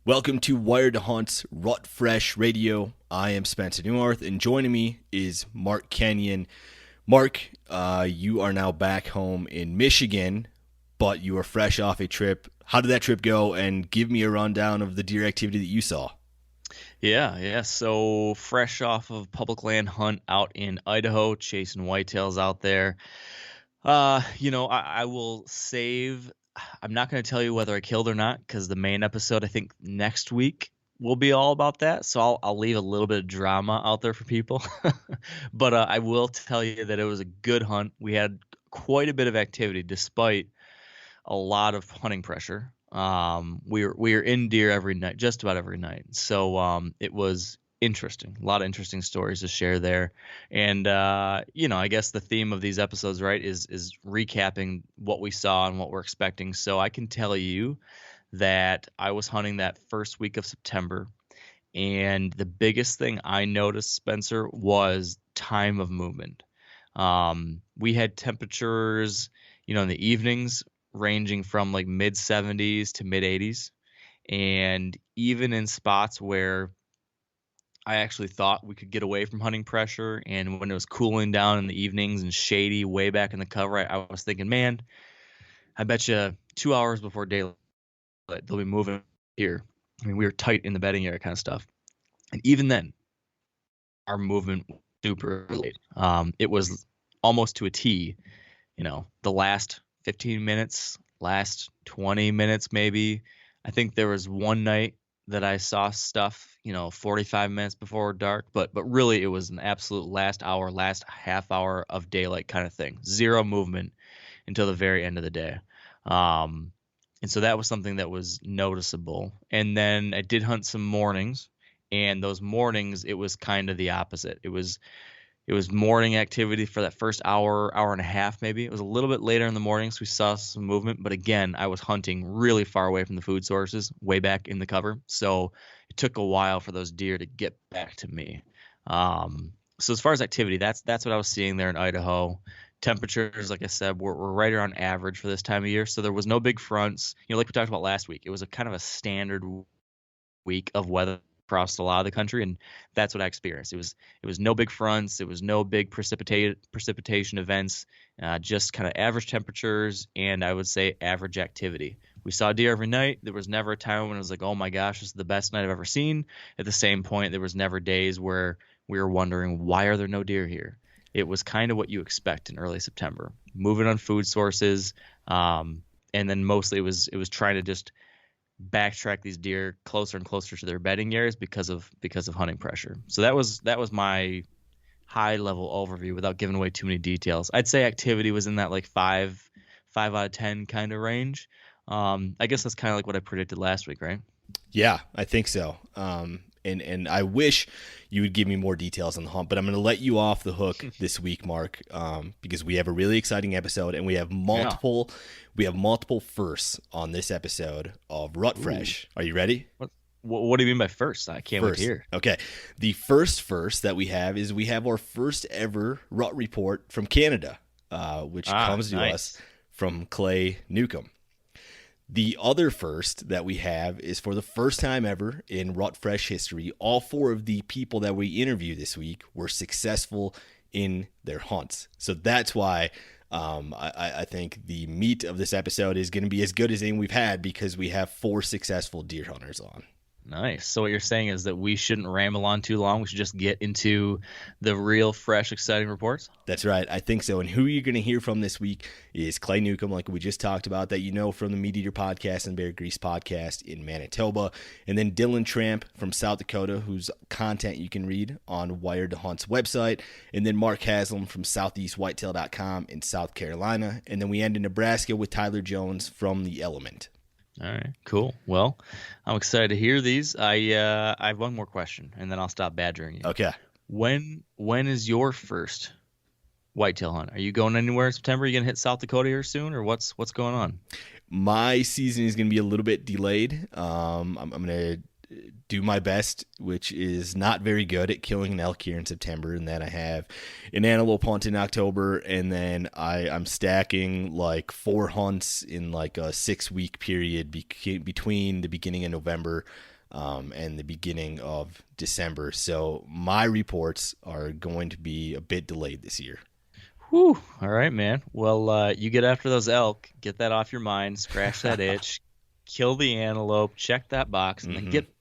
Welcome to Wired to Hunt's Rut Fresh Radio. I am Spencer Newmarth, and joining me is Mark Kenyon. Mark, you are now back home in Michigan, but you are fresh off a trip. How did that trip go? And give me a rundown of the deer activity that you saw. Yeah. So fresh off of public land hunt out in Idaho, chasing whitetails out there. I will save. I'm not going to tell you whether I killed or not because the main episode, I think next week, will be all about that. So I'll leave a little bit of drama out there for people. But I will tell you that it was a good hunt. We had quite a bit of activity despite a lot of hunting pressure. We were in deer every night, just about every night. So it was interesting. A lot of interesting stories to share there. And I guess the theme of these episodes, right, is recapping what we saw and what we're expecting. So I can tell you that I was hunting that first week of September, and the biggest thing I noticed, Spencer, was time of movement. We had temperatures, in the evenings ranging from like mid 70s to mid 80s. And even in spots where I actually thought we could get away from hunting pressure, and when it was cooling down in the evenings and shady way back in the cover, I was thinking, man, I bet you 2 hours before daylight they'll be moving here. I mean, we were tight in the bedding area kind of stuff. And even then, our movement was super late. It was almost to a T, the last 15 minutes, last 20 minutes maybe. I think there was one night that I saw stuff, 45 minutes before dark, but really it was an absolute last hour, last half hour of daylight kind of thing. Zero movement until the very end of the day. And so that was something that was noticeable. And then I did hunt some mornings, and those mornings, it was kind of the opposite. It was morning activity for that first hour and a half maybe. It was a little bit later in the mornings we saw some movement, but again, I was hunting really far away from the food sources, way back in the cover. So it took a while for those deer to get back to me. So as far as activity, that's what I was seeing there in Idaho. Temperatures, like I said, were right around average for this time of year. So there was no big fronts. Like we talked about last week, it was a kind of a standard week of weather across a lot of the country, and that's what I experienced. It was no big fronts, it was no big precipitation events, just kind of average temperatures, and I would say average activity. We saw deer every night. There was never a time when it was like, oh my gosh, this is the best night I've ever seen. At the same point, there was never days where we were wondering, why are there no deer here? It was kind of what you expect in early September, moving on food sources, and then mostly it was trying to just backtrack these deer closer and closer to their bedding areas because of hunting pressure. So that was my high level overview without giving away too many details. I'd say activity was in that like 5 out of 10 kind of range. I guess that's kind of like what I predicted last week, right? Yeah, I think so. And I wish you would give me more details on the hunt, but I'm going to let you off the hook this week, Mark, because we have a really exciting episode, and we have multiple firsts on this episode of Rut Fresh. Are you ready? What do you mean by first? I can't wait to hear. Okay. The first that we have our first ever Rut report from Canada, which comes to us from Clay Newcomb. The other first that we have is for the first time ever in Rut Fresh history, all 4 of the people that we interviewed this week were successful in their hunts. So that's why I think the meat of this episode is going to be as good as any we've had, because we have 4 successful deer hunters on. Nice. So what you're saying is that we shouldn't ramble on too long. We should just get into the real, fresh, exciting reports? That's right. I think so. And who you're going to hear from this week is Clay Newcomb, like we just talked about, that from the Meat Eater podcast and Bear Grease podcast in Manitoba. And then Dylan Tramp from South Dakota, whose content you can read on Wired to Hunt's website. And then Mark Haslam from SoutheastWhitetail.com in South Carolina. And then we end in Nebraska with Tyler Jones from The Element. All right, cool. Well, I'm excited to hear these. I have one more question, and then I'll stop badgering you. Okay. When is your first whitetail hunt? Are you going anywhere in September? Are you going to hit South Dakota here soon, or what's going on? My season is going to be a little bit delayed. I'm going to do my best, which is not very good, at killing an elk here in September, and then I have an antelope hunt in October, and then I'm stacking like 4 hunts in like a 6-week period between the beginning of November and the beginning of December. So my reports are going to be a bit delayed this year. Whew. All right, man. Well, you get after those elk, get that off your mind, scratch that itch, kill the antelope, check that box, and then get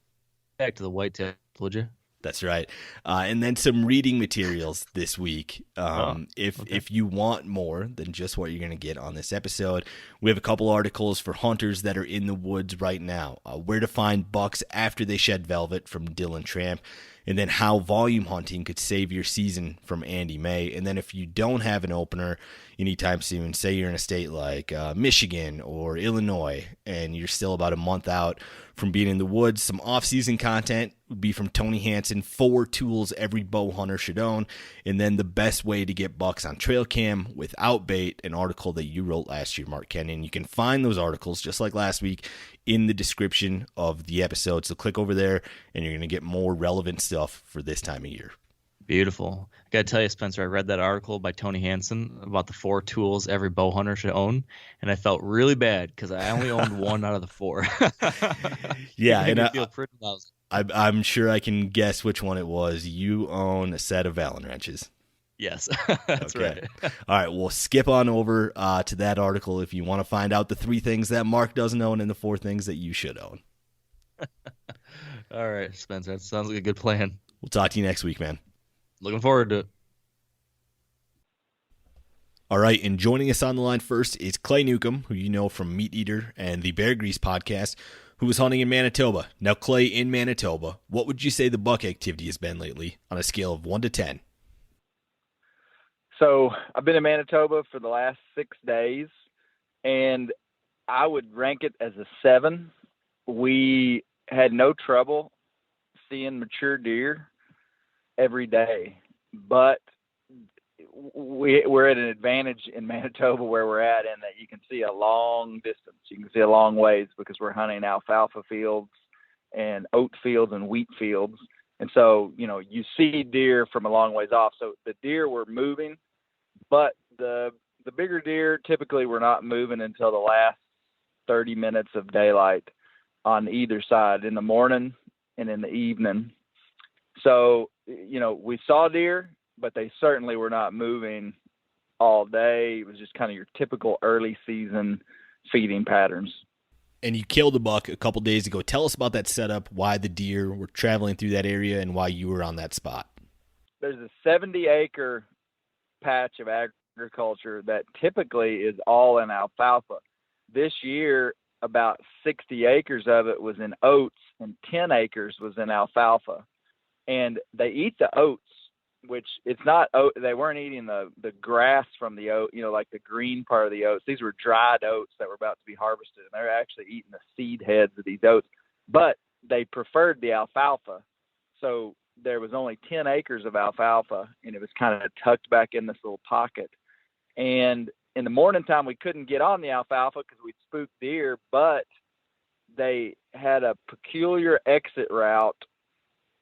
back to the whitetail, would you? That's right. And then some reading materials this week. If you want more than just what you're going to get on this episode, we have a couple articles for hunters that are in the woods right now. Where to find bucks after they shed velvet from Dylan Tramp. And then how volume hunting could save your season from Andy May. And then if you don't have an opener anytime soon, say you're in a state like Michigan or Illinois, and you're still about a month out from being in the woods, some off-season content would be from Tony Hansen, 4 tools every bow hunter should own. And then the best way to get bucks on trail cam without bait, an article that you wrote last year, Mark Kennan. You can find those articles, just like last week, in the description of the episode. So click over there and you're going to get more relevant stuff for this time of year. Beautiful. I got to tell you, Spencer, I read that article by Tony Hansen about the 4 tools every bow hunter should own, and I felt really bad because I only owned 1 out of the 4. Yeah, and I feel pretty lousy. I'm sure I can guess which one it was. You own a set of Allen wrenches. Yes, that's okay. Right. All right, we'll skip on over to that article if you want to find out the 3 things that Mark doesn't own and the 4 things that you should own. All right, Spencer, that sounds like a good plan. We'll talk to you next week, man. Looking forward to it. All right, and joining us on the line first is Clay Newcomb, who you know from Meat Eater and the Bear Grease podcast, who was hunting in Manitoba. Now, Clay, in Manitoba, what would you say the buck activity has been lately on a scale of 1 to 10? So I've been in Manitoba for the last 6 days, and I would rank it as a 7. We had no trouble seeing mature deer every day, but we're at an advantage in Manitoba where we're at, in that you can see a long distance. You can see a long ways because we're hunting alfalfa fields and oat fields and wheat fields. And so, you see deer from a long ways off. So the deer were moving, but the bigger deer typically were not moving until the last 30 minutes of daylight on either side, in the morning and in the evening. So, we saw deer, but they certainly were not moving all day. It was just kind of your typical early season feeding patterns. And you killed a buck a couple days ago. Tell us about that setup, why the deer were traveling through that area, and why you were on that spot. There's a 70-acre patch of agriculture that typically is all in alfalfa. This year, about 60 acres of it was in oats and 10 acres was in alfalfa. And they eat the oats, which it's not oat. They weren't eating the grass from the oat, like the green part of the oats. These were dried oats that were about to be harvested, and they're actually eating the seed heads of these oats. But they preferred the alfalfa. So there was only 10 acres of alfalfa, and it was kind of tucked back in this little pocket. And in the morning time, we couldn't get on the alfalfa because we'd spooked deer, but they had a peculiar exit route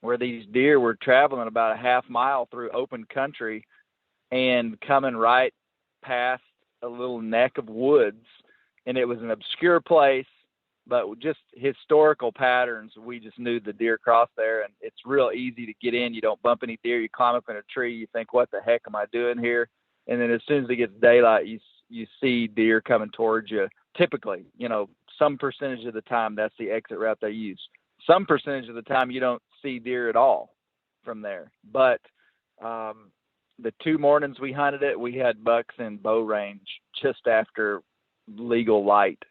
where these deer were traveling about a half mile through open country and coming right past a little neck of woods. And it was an obscure place, but just historical patterns. We just knew the deer crossed there, and it's real easy to get in. You don't bump any deer. You climb up in a tree. You think, what the heck am I doing here? And then as soon as it gets daylight, you see deer coming towards you. Typically, some percentage of the time, that's the exit route they use. Some percentage of the time, you don't see deer at all from there. But the 2 mornings we hunted it, we had bucks in bow range just after legal light.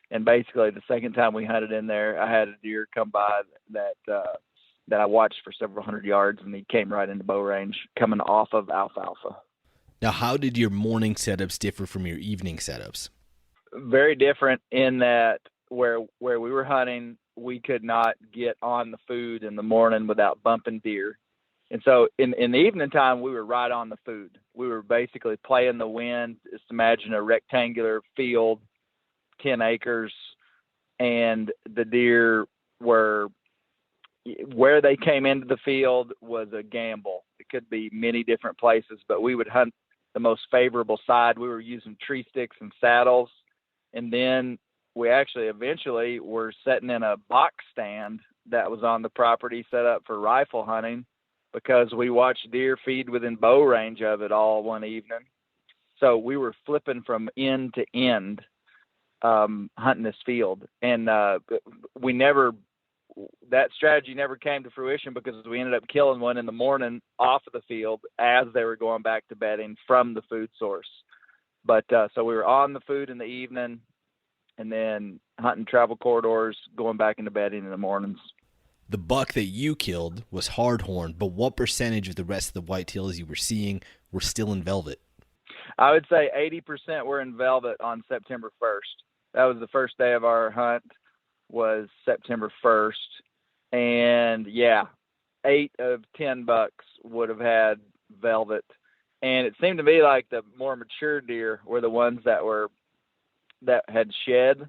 And basically, the second time we hunted in there, I had a deer come by that I watched for several hundred yards, and he came right into bow range coming off of alfalfa. Now, how did your morning setups differ from your evening setups? Very different in that where we were hunting, we could not get on the food in the morning without bumping deer. And so in the evening time, we were right on the food. We were basically playing the wind. Just imagine a rectangular field, 10 acres, and the deer were where they came into the field was a gamble. It could be many different places, but we would hunt the most favorable side. We were using tree sticks and saddles. And then we actually eventually were setting in a box stand that was on the property set up for rifle hunting because we watched deer feed within bow range of it all one evening. So we were flipping from end to end, hunting this field. And that strategy never came to fruition because we ended up killing one in the morning off of the field as they were going back to bedding from the food source. But so we were on the food in the evening and then hunting travel corridors, going back into bedding in the mornings. The buck that you killed was hardhorn, but what percentage of the rest of the whitetails you were seeing were still in velvet? I would say 80% were in velvet on September 1st. That was the first day of our hunt, was September 1st. And yeah, 8 of 10 bucks would have had velvet. And it seemed to me like the more mature deer were the ones that had shed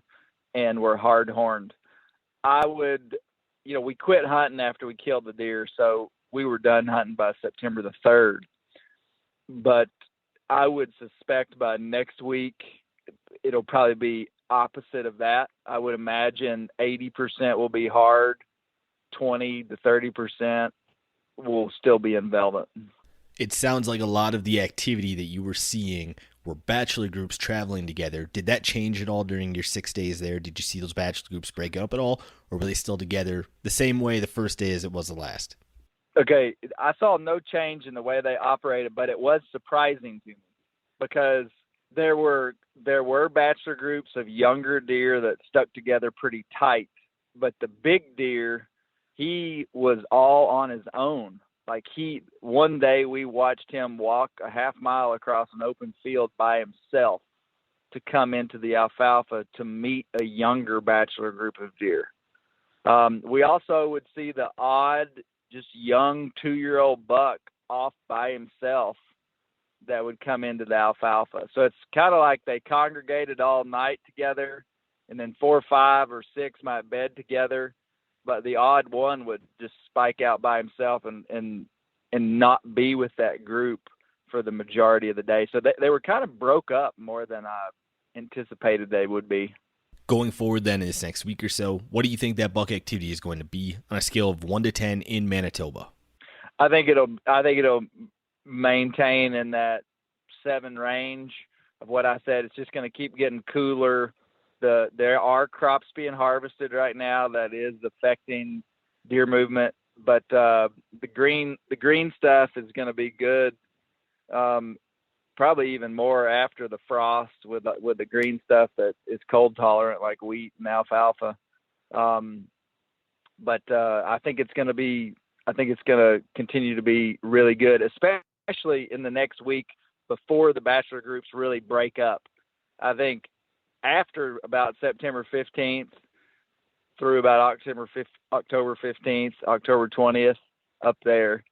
and were hard horned. We quit hunting after we killed the deer, so we were done hunting by September the 3rd. But I would suspect by next week it'll probably be opposite of that. I would imagine 80% will be hard, 20 to 30% will still be in velvet. It sounds like a lot of the activity that you were seeing were bachelor groups traveling together. Did that change at all during your 6 days there? Did you see those bachelor groups break up at all, or were they still together the same way the first day as it was the last? Okay, I saw no change in the way they operated, but it was surprising to me because there were bachelor groups of younger deer that stuck together pretty tight, but the big deer, he was all on his own. Like one day we watched him walk a half mile across an open field by himself to come into the alfalfa to meet a younger bachelor group of deer. We also would see the odd, just young 2-year-old buck off by himself that would come into the alfalfa. So it's kind of like they congregated all night together, and then 4, 5, or 6 might bed together, but the odd one would just spike out by himself and not be with that group for the majority of the day. So they were kind of broke up more than I anticipated they would be. Going forward then in this next week or so, what do you think that buck activity is going to be on a scale of 1 to 10 in Manitoba? I think it'll maintain in that 7 range of what I said. It's just going to keep getting cooler. There are crops being harvested right now that is affecting deer movement, but the green stuff is going to be good. Probably even more after the frost with the green stuff that is cold tolerant, like wheat and alfalfa. But I think it's going to continue to be really good, especially in the next week before the bachelor groups really break up. I think after about September 15th through about October 15th, October 20th, up there,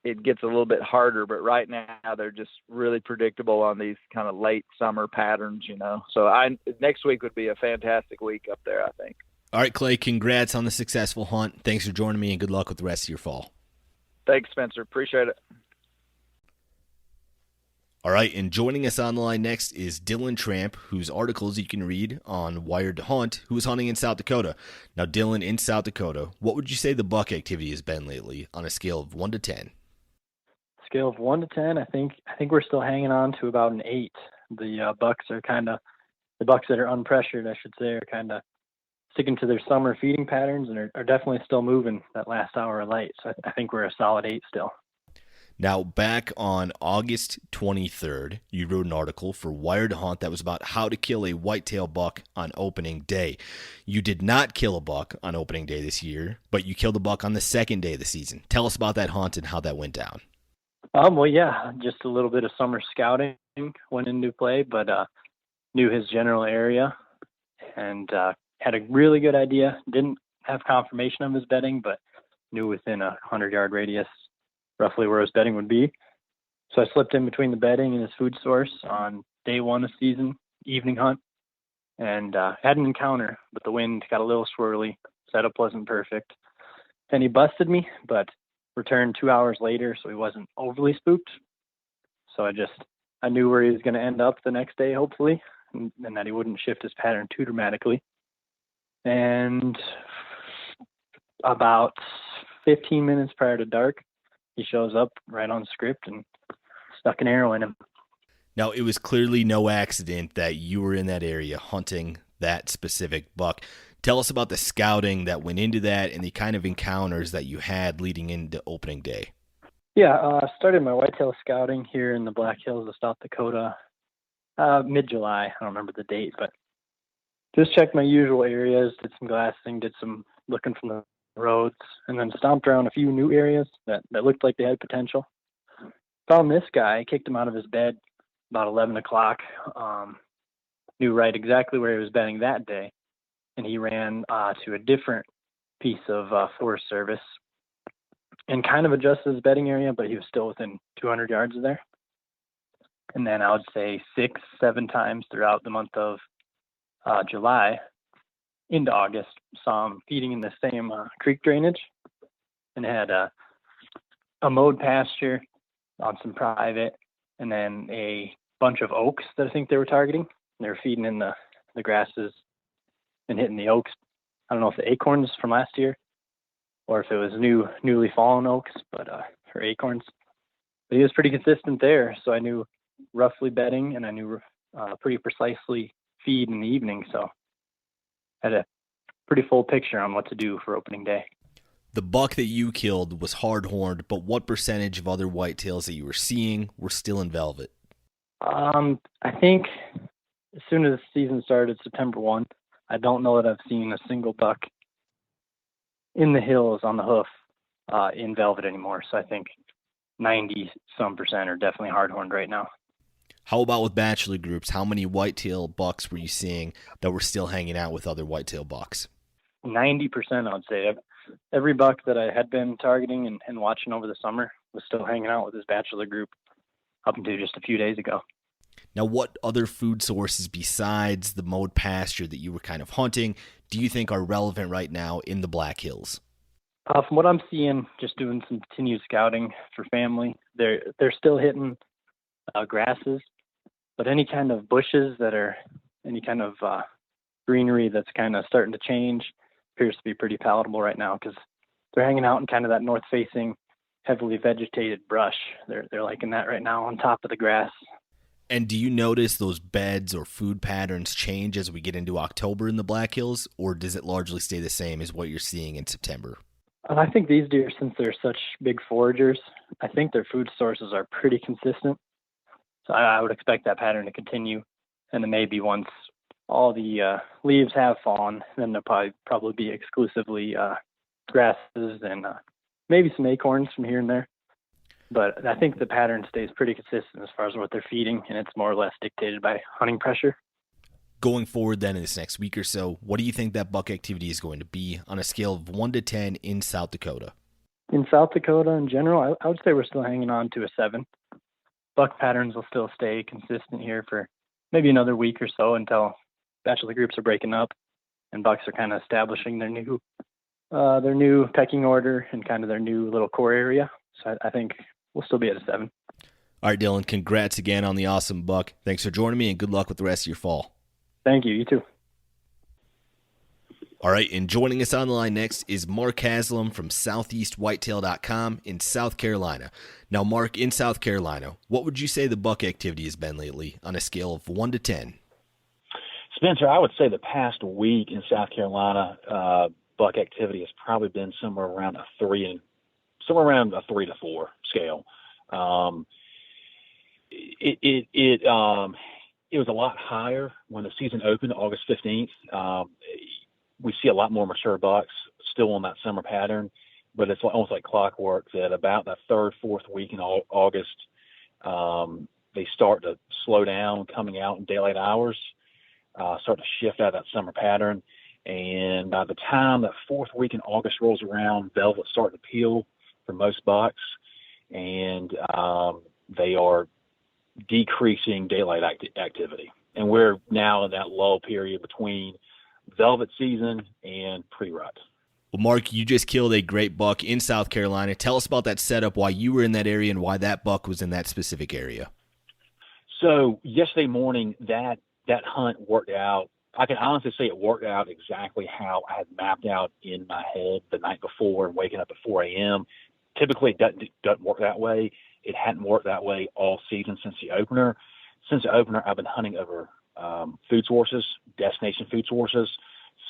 it gets a little bit harder, but right now they're just really predictable on these kind of late summer patterns, So next week would be a fantastic week up there, I think. All right, Clay, congrats on the successful hunt. Thanks for joining me, and good luck with the rest of your fall. Thanks, Spencer. Appreciate it. All right, and joining us on the line next is Dylan Tramp, whose articles you can read on Wired to Hunt, who is hunting in South Dakota. Now, Dylan, in South Dakota, what would you say the buck activity has been lately on a scale of 1 to 10? Scale of 1 to 10, I think we're still hanging on to about an 8. The bucks that are unpressured, I should say, are kind of sticking to their summer feeding patterns and are definitely still moving that last hour of light. So I think we're a solid 8 still. Now, back on August 23rd, you wrote an article for Wired to Hunt that was about how to kill a whitetail buck on opening day. You did not kill a buck on opening day this year, but you killed a buck on the second day of the season. Tell us about that hunt and how that went down. Well, yeah, just a little bit of summer scouting went into play, but knew his general area and had a really good idea. Didn't have confirmation of his bedding, but knew within a 100-yard radius roughly where his bedding would be. So I slipped in between the bedding and his food source on day 1 of season, evening hunt, and had an encounter, but the wind got a little swirly. Setup wasn't perfect. then he busted me, but returned 2 hours later, so he wasn't overly spooked. So I knew where he was going to end up the next day, hopefully, and that he wouldn't shift his pattern too dramatically. And about 15 minutes prior to dark, he shows up right on script and stuck an arrow in him. Now, it was clearly no accident that you were in that area hunting that specific buck. Tell us about the scouting that went into that and the kind of encounters that you had leading into opening day. Yeah, I started my whitetail scouting here in the Black Hills of South Dakota mid-July. I don't remember the date, but just checked my usual areas, did some glassing, did some looking from the roads, and then stomped around a few new areas that looked like they had potential. Found this guy, kicked him out of his bed about 11 o'clock, knew right exactly where he was bedding that day, and he ran to a different piece of Forest Service and kind of adjusted his bedding area, but he was still within 200 yards of there. And then I would say 6-7 times throughout the month of July into August, saw him feeding in the same creek drainage, and had a mowed pasture on some private, and then a bunch of oaks that I think they were targeting. They were feeding in the grasses and hitting the oaks. I don't know if the acorns from last year or if it was newly fallen oaks, but or acorns. But he was pretty consistent there, so I knew roughly bedding, and I knew pretty precisely feed in the evening, so had a pretty full picture on what to do for opening day. The buck that you killed was hard-horned, but what percentage of other whitetails that you were seeing were still in velvet? I think as soon as the season started, September 1, I don't know that I've seen a single buck in the hills on the hoof in velvet anymore. So I think 90-some% are definitely hard-horned right now. How about with bachelor groups? How many whitetail bucks were you seeing that were still hanging out with other whitetail bucks? 90%, I would say. Every buck that I had been targeting and watching over the summer was still hanging out with his bachelor group up until just a few days ago. Now, what other food sources besides the mowed pasture that you were kind of hunting do you think are relevant right now in the Black Hills? From what I'm seeing, just doing some continued scouting for family, they're still hitting grasses, but any kind of bushes that are any kind of greenery that's kind of starting to change appears to be pretty palatable right now because they're hanging out in kind of that north-facing, heavily vegetated brush. They're liking that right now on top of the grass. And do you notice those beds or food patterns change as we get into October in the Black Hills, or does it largely stay the same as what you're seeing in September? I think these deer, since they're such big foragers, I think their food sources are pretty consistent. So I would expect that pattern to continue. And then maybe once all the leaves have fallen, then there'll probably be exclusively grasses and maybe some acorns from here and there. But I think the pattern stays pretty consistent as far as what they're feeding, and it's more or less dictated by hunting pressure. Going forward then in this next week or so, what do you think that buck activity is going to be on a scale of 1 to 10 in South Dakota? In South Dakota in general, I would say we're still hanging on to a 7. Buck patterns will still stay consistent here for maybe another week or so until bachelor groups are breaking up and bucks are kind of establishing their new pecking order and kind of their new little core area. So I think we'll still be at a 7. All right, Dylan, congrats again on the awesome buck. Thanks for joining me, and good luck with the rest of your fall. Thank you. You too. All right, and joining us on the line next is Mark Haslam from SoutheastWhitetail.com in South Carolina. Now, Mark, in South Carolina, what would you say the buck activity has been lately on a scale of 1 to 10? Spencer, I would say the past week in South Carolina, buck activity has probably been somewhere around a 3 to 4 scale. It was a lot higher when the season opened August 15th. We see a lot more mature bucks still on that summer pattern, but it's almost like clockwork that about the 3rd, 4th week in August, they start to slow down coming out in daylight hours, start to shift out of that summer pattern. And by the time that 4th week in August rolls around, velvet's starting to peel for most bucks, and they are decreasing daylight activity. And we're now in that lull period between velvet season and pre-rut. Well, Mark, you just killed a great buck in South Carolina. Tell us about that setup, why you were in that area, and why that buck was in that specific area. So yesterday morning, that hunt worked out. I can honestly say it worked out exactly how I had mapped out in my head the night before and waking up at 4 a.m. Typically, it doesn't work that way. It hadn't worked that way all season since the opener. Since the opener, I've been hunting over food sources, destination food sources.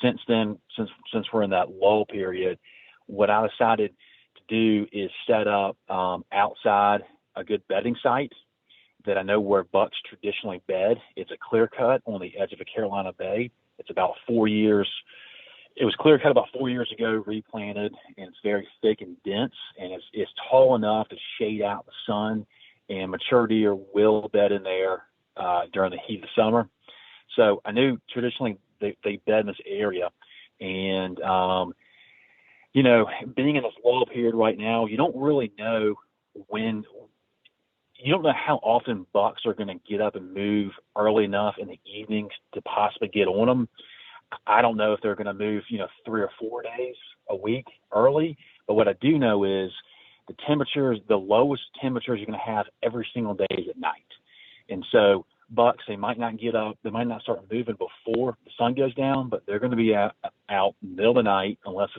Since then, since we're in that lull period, what I decided to do is set up outside a good bedding site that I know where bucks traditionally bed. It's a clear cut on the edge of a Carolina bay. It's about 4 years. It was clear cut about 4 years ago, replanted, and it's very thick and dense, and it's tall enough to shade out the sun, and mature deer will bed in there during the heat of the summer. So I knew traditionally they bed in this area, and being in this lull period right now, you don't really know you don't know how often bucks are going to get up and move early enough in the evenings to possibly get on them. I don't know if they're going to move, 3 or 4 days a week early, but what I do know is the lowest temperatures you're going to have every single day is at night. And so bucks, they might not get up, they might not start moving before the sun goes down, but they're going to be out in the middle of the night unless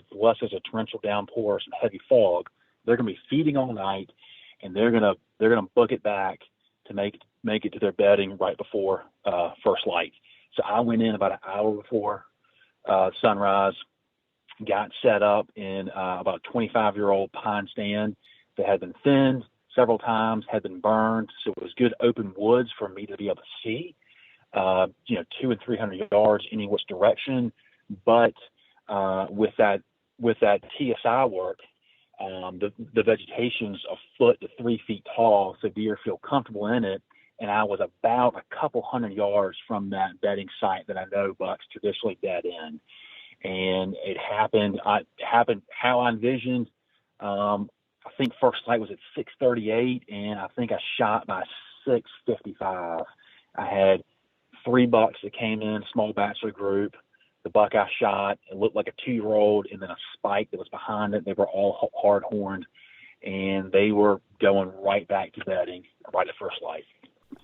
there's a torrential downpour or some heavy fog. They're going to be feeding all night, and they're going to book it back to make it to their bedding right before first light. So I went in about an hour before sunrise, got set up in about a 25-year-old pine stand that had been thinned several times, had been burned, so it was good open woods for me to be able to see, 200 and 300 yards any which direction. But with that TSI work, the vegetation's a foot to 3 feet tall, so deer feel comfortable in it. And I was about a couple hundred yards from that bedding site that I know bucks traditionally bed in. And it happened how I envisioned. I think first light was at 6:38, and I think I shot by 6:55. I had 3 bucks that came in, small bachelor group. The buck I shot, it looked like a 2-year-old, and then a spike that was behind it. They were all hard-horned, and they were going right back to bedding right at first light.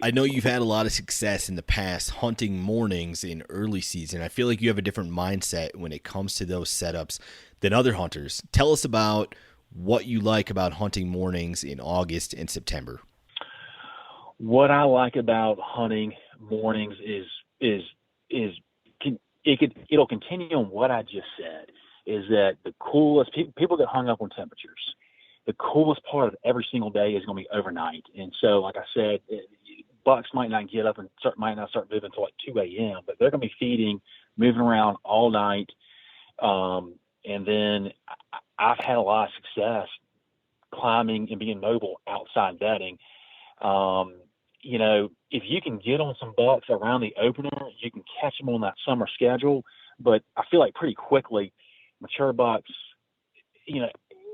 I know you've had a lot of success in the past hunting mornings in early season. I feel like you have a different mindset when it comes to those setups than other hunters. Tell us about what you like about hunting mornings in August and September. What I like about hunting mornings it'll continue on what I just said, is that the coolest people get hung up on temperatures. The coolest part of every single day is going to be overnight. And so, like I said, bucks might not get up and might not start moving until like 2 a.m., but they're going to be feeding, moving around all night. And then I've had a lot of success climbing and being mobile outside bedding. If you can get on some bucks around the opener, you can catch them on that summer schedule. But I feel like pretty quickly, mature bucks,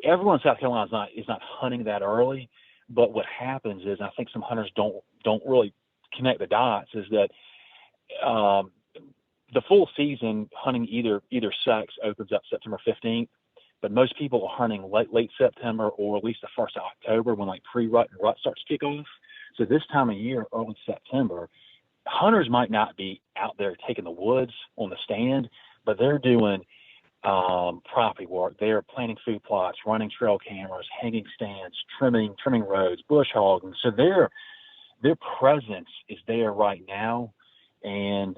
everyone in South Carolina is not hunting that early. But what happens is, I think some hunters don't really connect the dots, is that the full season hunting either sex opens up September 15th, but most people are hunting late September or at least the 1st of October when like pre-rut and rut starts to kick off. So this time of year, early September, hunters might not be out there taking the woods on the stand, but they're doing property work. They're planting food plots, running trail cameras, hanging stands, trimming roads, bush hogging. So their presence is there right now, and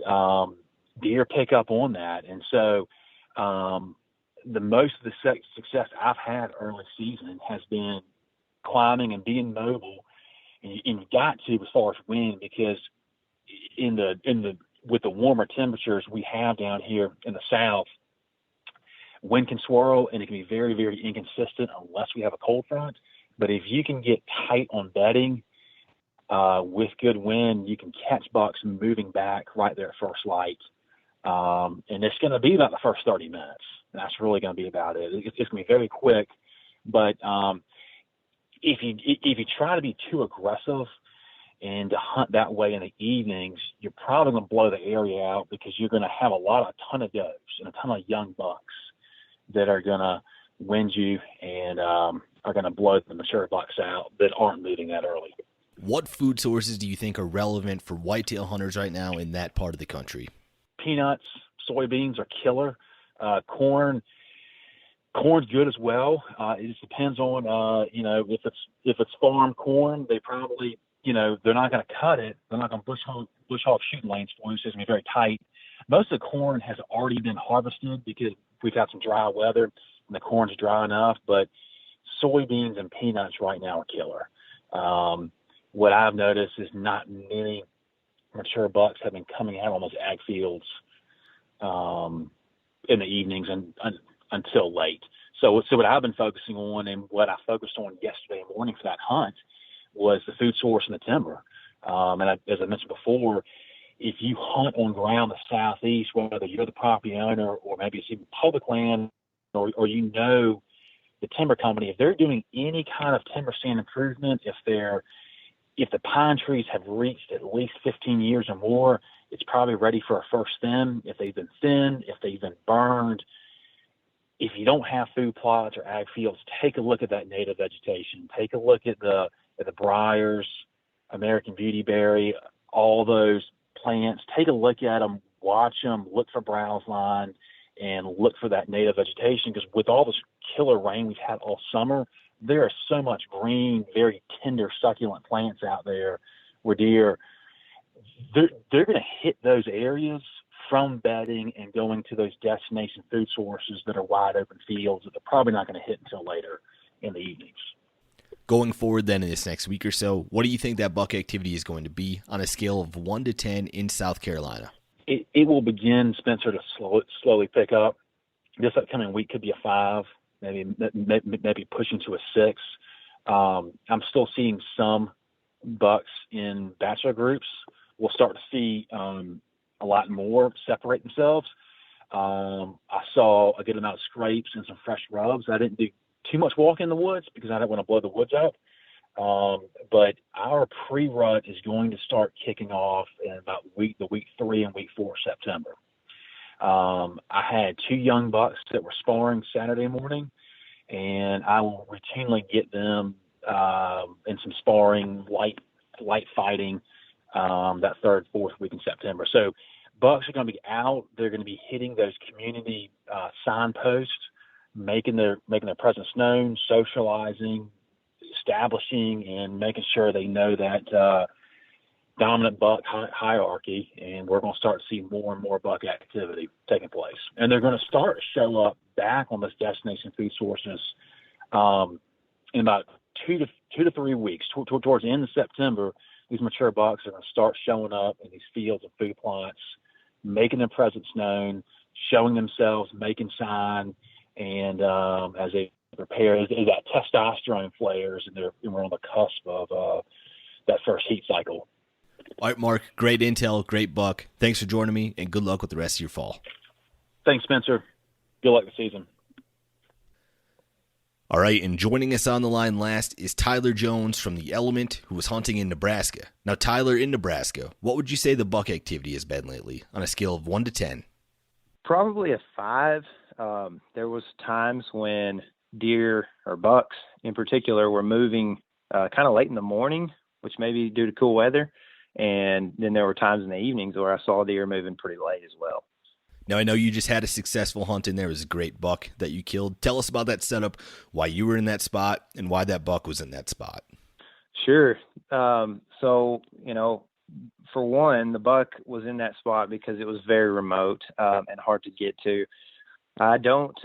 deer pick up on that. And so the most of the success I've had early season has been climbing and being mobile. And you got to, as far as wind, because with the warmer temperatures we have down here in the south, wind can swirl and it can be very, very inconsistent unless we have a cold front. But if you can get tight on bedding with good wind, you can catch bucks moving back right there at first light. And it's going to be about the first 30 minutes. And that's really going to be about it. It's going to be very quick. But if you try to be too aggressive and to hunt that way in the evenings, you're probably going to blow the area out, because you're going to have a ton of does and a ton of young bucks that are going to wind you and are going to blow the mature bucks out that aren't moving that early. What food sources do you think are relevant for whitetail hunters right now in that part of the country? Peanuts, soybeans are killer. Corn's good as well. It just depends on, if it's farm corn, they probably, they're not going to cut it. They're not going to bush hog shooting lanes for you. So it's going to be very tight. Most of the corn has already been harvested because we've had some dry weather and the corn's dry enough. But soybeans and peanuts right now are killer. What I've noticed is not many mature bucks have been coming out on those ag fields in the evenings and until late. So what I've been focusing on and what I focused on yesterday morning for that hunt was the food source and the timber. As I mentioned before, if you hunt on ground the southeast, whether you're the property owner or maybe it's even public land or the timber company, if they're doing any kind of timber stand improvement, if the pine trees have reached at least 15 years or more, it's probably ready for a first thin. If they've been thinned, if they've been burned, if you don't have food plots or ag fields, take a look at that native vegetation. Take a look at the briars, American beautyberry, all those plants. Take a look at them, watch them, look for browse line, and look for that native vegetation. Because with all this killer rain we've had all summer, there is so much green, very tender, succulent plants out there where deer, they're going to hit those areas from bedding and going to those destination food sources that are wide open fields that they're probably not going to hit until later in the evenings. Going forward then in this next week or so, what do you think that buck activity is going to be on a scale of 1 to 10 in South Carolina? It will begin, Spencer, to slowly pick up. This upcoming week could be a 5, maybe pushing to a 6. I'm still seeing some bucks in bachelor groups. We'll start to see a lot more separate themselves. I saw a good amount of scrapes and some fresh rubs. I didn't do too much walking in the woods because I didn't want to blow the woods up. But our pre-rut is going to start kicking off in about week 3 and week 4 of September. I had 2 young bucks that were sparring Saturday morning, and I will routinely get them in some sparring, light fighting that 3rd, 4th week in September. So bucks are going to be out. They're going to be hitting those community signposts, making their presence known, socializing, establishing, and making sure they know that dominant buck hierarchy, and we're going to start to see more and more buck activity taking place. And they're going to start to show up back on those destination food sources in about 2 to 3 weeks. Towards the end of September, these mature bucks are going to start showing up in these fields and food plots, making their presence known, showing themselves, making sign, and as they prepare, as that testosterone flares, and we're on the cusp of that first heat cycle. All right, Mark, great intel, great buck. Thanks for joining me, and good luck with the rest of your fall. Thanks, Spencer. Good luck this season. All right, and joining us on the line last is Tyler Jones from The Element, who was hunting in Nebraska. Now, Tyler, in Nebraska, what would you say the buck activity has been lately on a scale of 1 to 10? Probably a 5. There was times when deer or bucks in particular were moving kind of late in the morning, which may be due to cool weather. And then there were times in the evenings where I saw deer moving pretty late as well. Now, I know you just had a successful hunt in there. It was a great buck that you killed. Tell us about that setup, why you were in that spot, and why that buck was in that spot. Sure. So, for one, the buck was in that spot because it was very remote and hard to get to. I don't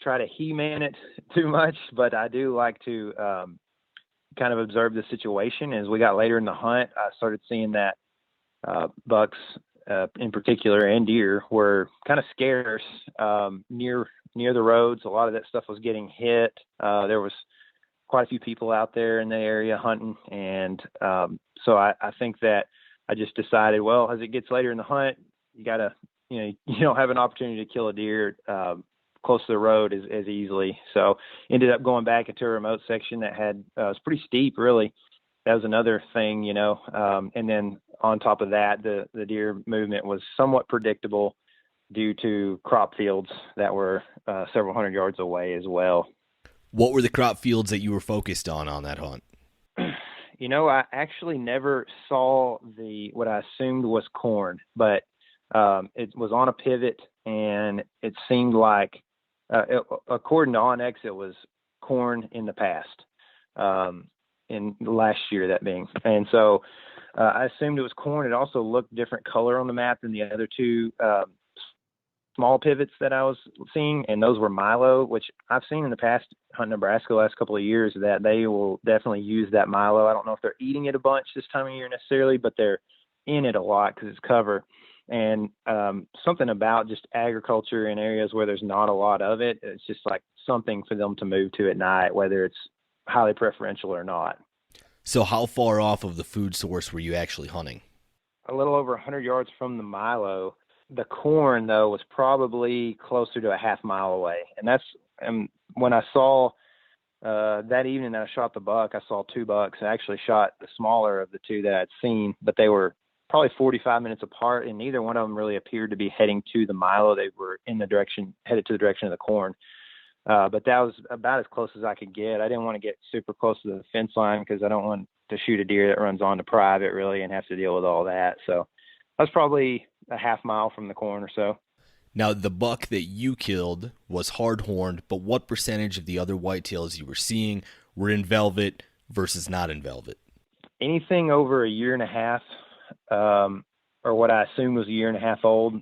try to he-man it too much, but I do like to kind of observe the situation. As we got later in the hunt, I started seeing that bucks in particular and deer were kind of scarce near the roads. A lot of that stuff was getting hit. There was quite a few people out there in the area hunting. And so I think that I just decided, well, as it gets later in the hunt, you got to, you don't have an opportunity to kill a deer close to the road as easily. So ended up going back into a remote section that had, was pretty steep, really. That was another thing, and then on top of that, the deer movement was somewhat predictable. due to crop fields that were several hundred yards away as well. What were the crop fields that you were focused on that hunt? I actually never saw what I assumed was corn, but it was on a pivot, and it seemed like, according to OnX, it was corn in the past, in last year, that being. And so I assumed it was corn. It also looked different color on the map than the other two small pivots that I was seeing, and those were Milo, which I've seen in the past hunting Nebraska the last couple of years, that they will definitely use that Milo. I don't know if they're eating it a bunch this time of year necessarily, but they're in it a lot because it's cover. And something about just agriculture in areas where there's not a lot of it, it's just like something for them to move to at night, whether it's highly preferential or not. So how far off of the food source were you actually hunting? A little over 100 yards from the Milo. The corn, though, was probably closer to a half mile away. And that's when I saw that evening that I shot the buck, I saw two bucks. I actually shot the smaller of the two that I'd seen, but they were probably 45 minutes apart, and neither one of them really appeared to be heading to the Milo. They were headed to the direction of the corn. But that was about as close as I could get. I didn't want to get super close to the fence line because I don't want to shoot a deer that runs onto private really and have to deal with all that. So I was probably a half mile from the corn or so. Now, the buck that you killed was hard-horned, but what percentage of the other whitetails you were seeing were in velvet versus not in velvet? Anything over a year and a half, or what I assume was a year and a half old,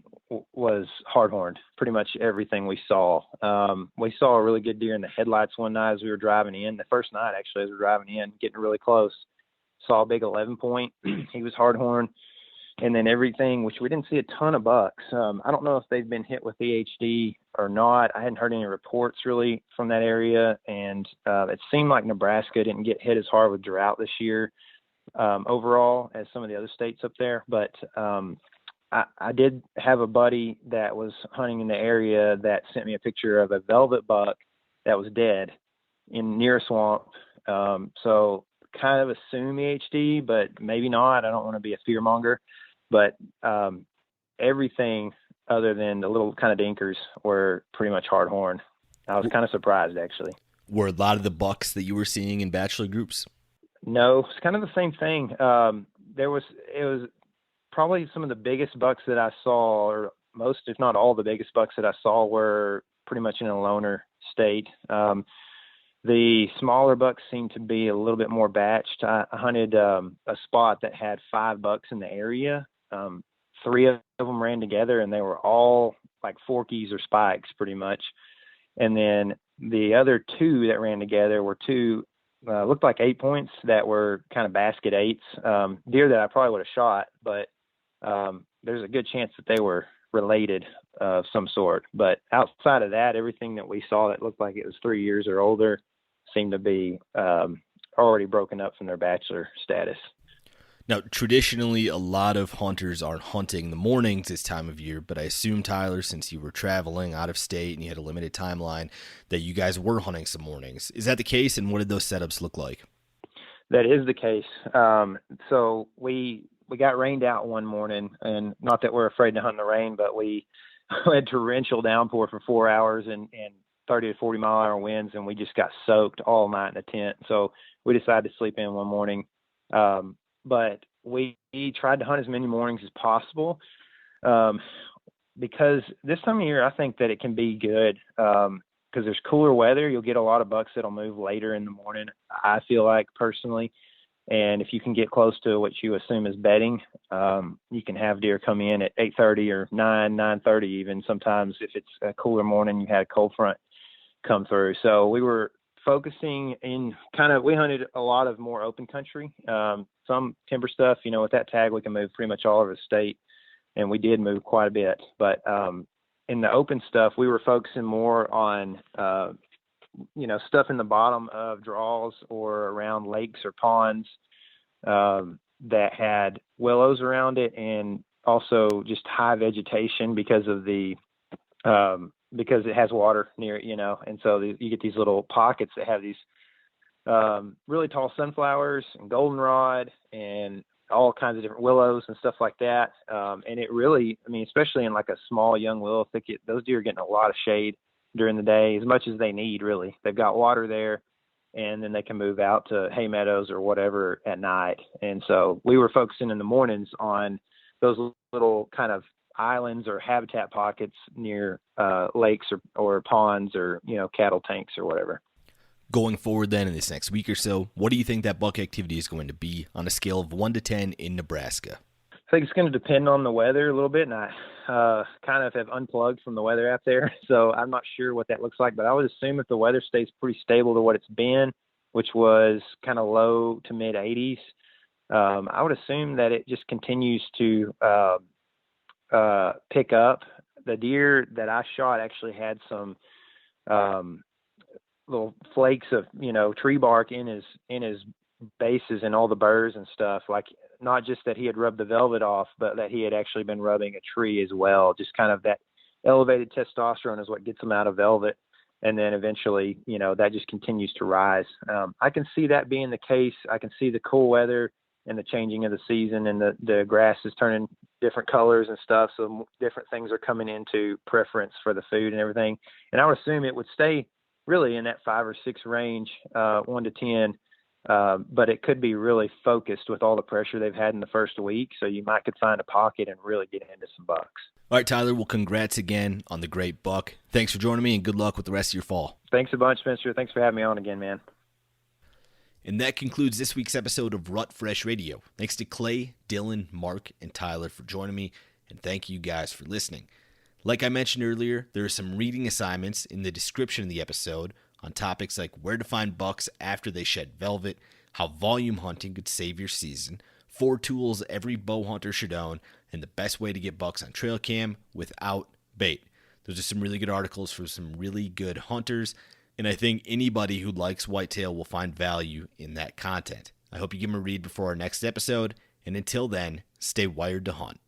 was hard-horned. Pretty much everything we saw. We saw a really good deer in the headlights one night as we were driving in. The first night, actually, as we were driving in, getting really close. Saw a big 11-point. He was hard-horned. And then everything, which we didn't see a ton of bucks. I don't know if they've been hit with EHD or not. I hadn't heard any reports really from that area. And it seemed like Nebraska didn't get hit as hard with drought this year overall as some of the other states up there. But I did have a buddy that was hunting in the area that sent me a picture of a velvet buck that was dead near a swamp. So kind of assume EHD, but maybe not. I don't want to be a fear monger. But everything other than the little kind of dinkers were pretty much hard horn. I was kind of surprised, actually. Were a lot of the bucks that you were seeing in bachelor groups? No, it's kind of the same thing. It was probably some of the biggest bucks that I saw, or most, if not all the biggest bucks that I saw, were pretty much in a loner state. The smaller bucks seemed to be a little bit more batched. I hunted a spot that had 5 bucks in the area. 3 of them ran together, and they were all like forkies or spikes pretty much. And then the other 2 that ran together were 2, looked like 8 points that were kind of basket 8s, deer that I probably would have shot, but there's a good chance that they were related of some sort. But outside of that, everything that we saw that looked like it was 3 years or older seemed to be already broken up from their bachelor status. Now, traditionally, a lot of hunters aren't hunting the mornings this time of year, but I assume, Tyler, since you were traveling out of state and you had a limited timeline, that you guys were hunting some mornings. Is that the case, and what did those setups look like? That is the case. So we got rained out one morning, and not that we're afraid to hunt in the rain, but we had torrential downpour for 4 hours and 30 to 40 mile an hour winds, and we just got soaked all night in the tent. So we decided to sleep in one morning. But we tried to hunt as many mornings as possible because this time of year, I think that it can be good because there's cooler weather. You'll get a lot of bucks that'll move later in the morning, I feel like, personally. And if you can get close to what you assume is bedding, you can have deer come in at 8:30 or 9:30 even. Sometimes if it's a cooler morning, you had a cold front come through. So we were focusing in we hunted a lot of more open country, some timber stuff. With that tag, we can move pretty much all over the state, and we did move quite a bit. But in the open stuff, we were focusing more on, stuff in the bottom of draws or around lakes or ponds that had willows around it, and also just high vegetation because of because it has water near it, and so you get these little pockets that have these really tall sunflowers and goldenrod and all kinds of different willows and stuff like that. And it really, I mean, especially in like a small young willow thicket, those deer are getting a lot of shade during the day, as much as they need, really. They've got water there, and then they can move out to hay meadows or whatever at night. And so we were focusing in the mornings on those little kind of islands or habitat pockets near lakes or ponds or, cattle tanks or whatever. Going forward then in this next week or so, what do you think that buck activity is going to be on a scale of 1 to 10 in Nebraska? I think it's going to depend on the weather a little bit, and I kind of have unplugged from the weather out there, so I'm not sure what that looks like, but I would assume if the weather stays pretty stable to what it's been, which was kind of low to mid 80s, I would assume that it just continues to pick up. The deer that I shot actually had some little flakes of tree bark in his bases and all the burrs and stuff, like not just that he had rubbed the velvet off, but that he had actually been rubbing a tree as well. Just kind of that elevated testosterone is what gets him out of velvet, and then eventually that just continues to rise. I can see that being the case. I can see the cool weather and the changing of the season, and the grass is turning different colors and stuff, so different things are coming into preference for the food and everything. And I would assume it would stay really in that 5 or 6 range, 1 to 10, but it could be really focused with all the pressure they've had in the first week, so you could find a pocket and really get into some bucks. All right, Tyler, well, congrats again on the great buck. Thanks for joining me, and good luck with the rest of your fall. Thanks a bunch, Spencer. Thanks for having me on again, man. And that concludes this week's episode of Rut Fresh Radio. Thanks to Clay, Dylan, Mark, and Tyler for joining me, and thank you guys for listening. Like I mentioned earlier, there are some reading assignments in the description of the episode on topics like where to find bucks after they shed velvet, how volume hunting could save your season, 4 tools every bow hunter should own, and the best way to get bucks on trail cam without bait. Those are some really good articles from some really good hunters, and I think anybody who likes whitetail will find value in that content. I hope you give them a read before our next episode, and until then, stay wired to hunt.